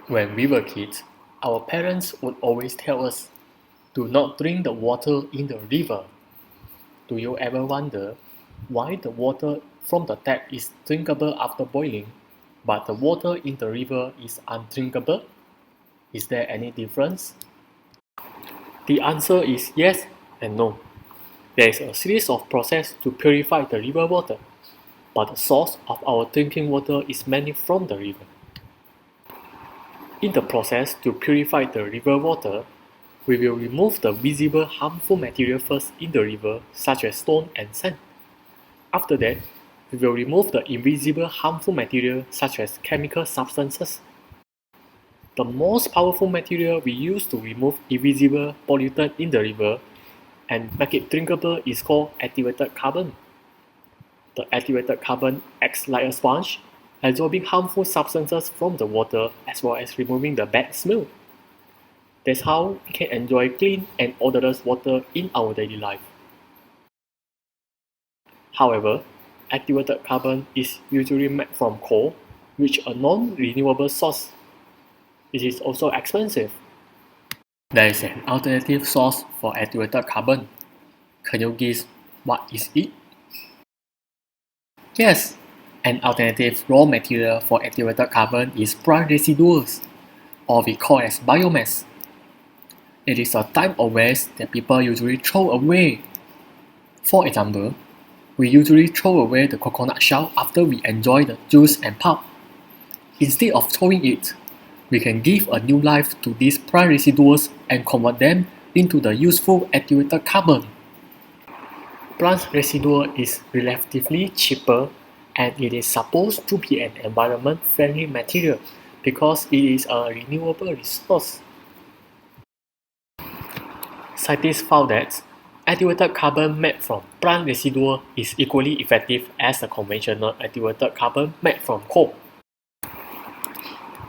When we were kids, our parents would always tell us, do not drink the water in the river. Do you ever wonder why the water from the tap is drinkable after boiling, but the water in the river is undrinkable? Is there any difference? The answer is yes and no. There is a series of processes to purify the river water, but the source of our drinking water is mainly from the river. In the process to purify the river water, we will remove the visible harmful material first in the river, such as stone and sand. After that, we will remove the invisible harmful material such as chemical substances. The most powerful material we use to remove invisible pollutant in the river and make it drinkable is called activated carbon. The activated carbon acts like a sponge, absorbing harmful substances from the water as well as removing the bad smell. That's how we can enjoy clean and odorless water in our daily life. However, activated carbon is usually made from coal, which is a non-renewable source. It is also expensive. There is an alternative source for activated carbon. Can you guess what is it? Yes, an alternative raw material for activated carbon is plant residuals, or we call as biomass. It is a type of waste that people usually throw away. For example, we usually throw away the coconut shell after we enjoy the juice and pulp. Instead of throwing it, we can give a new life to these plant residuals and convert them into the useful activated carbon. Plant residual is relatively cheaper and it is supposed to be an environment-friendly material because it is a renewable resource. Scientists found that activated carbon made from plant residual is equally effective as the conventional activated carbon made from coal.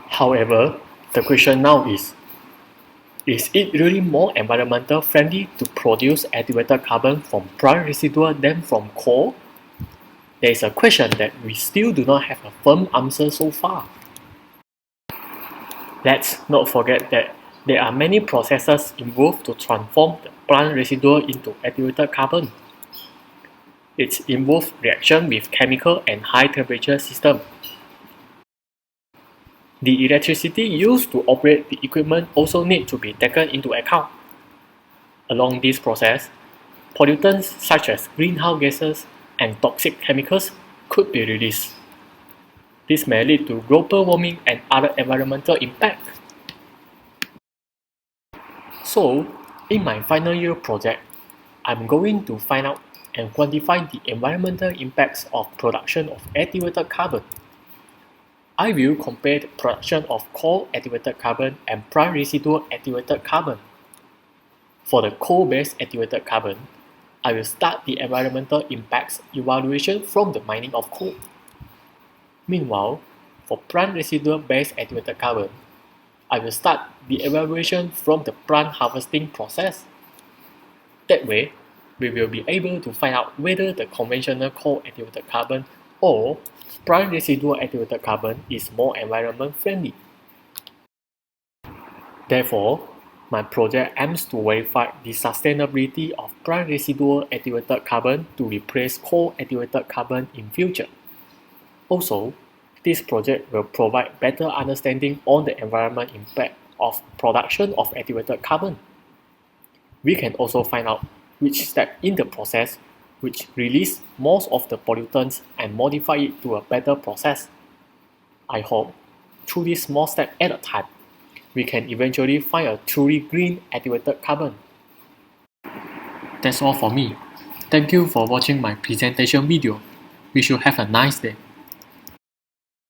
However, the question now is it really more environmental friendly to produce activated carbon from plant residual than from coal? There is a question that we still do not have a firm answer so far. Let's not forget that there are many processes involved to transform the plant residual into activated carbon. It involves reaction with chemical and high temperature systems. The electricity used to operate the equipment also needs to be taken into account. Along this process, pollutants such as greenhouse gases and toxic chemicals could be released. This may lead to global warming and other environmental impacts. So, in my final year project, I'm going to find out and quantify the environmental impacts of production of activated carbon. I will compare the production of coal activated carbon and plant residual activated carbon. For the coal-based activated carbon, I will start the environmental impacts evaluation from the mining of coal. Meanwhile, for plant residual-based activated carbon, I will start the evaluation from the plant harvesting process. That way, we will be able to find out whether the conventional coal activated carbon or plant residual activated carbon is more environment friendly. Therefore, my project aims to verify the sustainability of plant residual activated carbon to replace coal activated carbon in future. Also, this project will provide better understanding on the environmental impact of production of activated carbon. We can also find out which step in the process which release most of the pollutants and modify it to a better process. I hope, through this small step at a time, we can eventually find a truly green activated carbon. That's all for me. Thank you for watching my presentation video. We should have a nice day.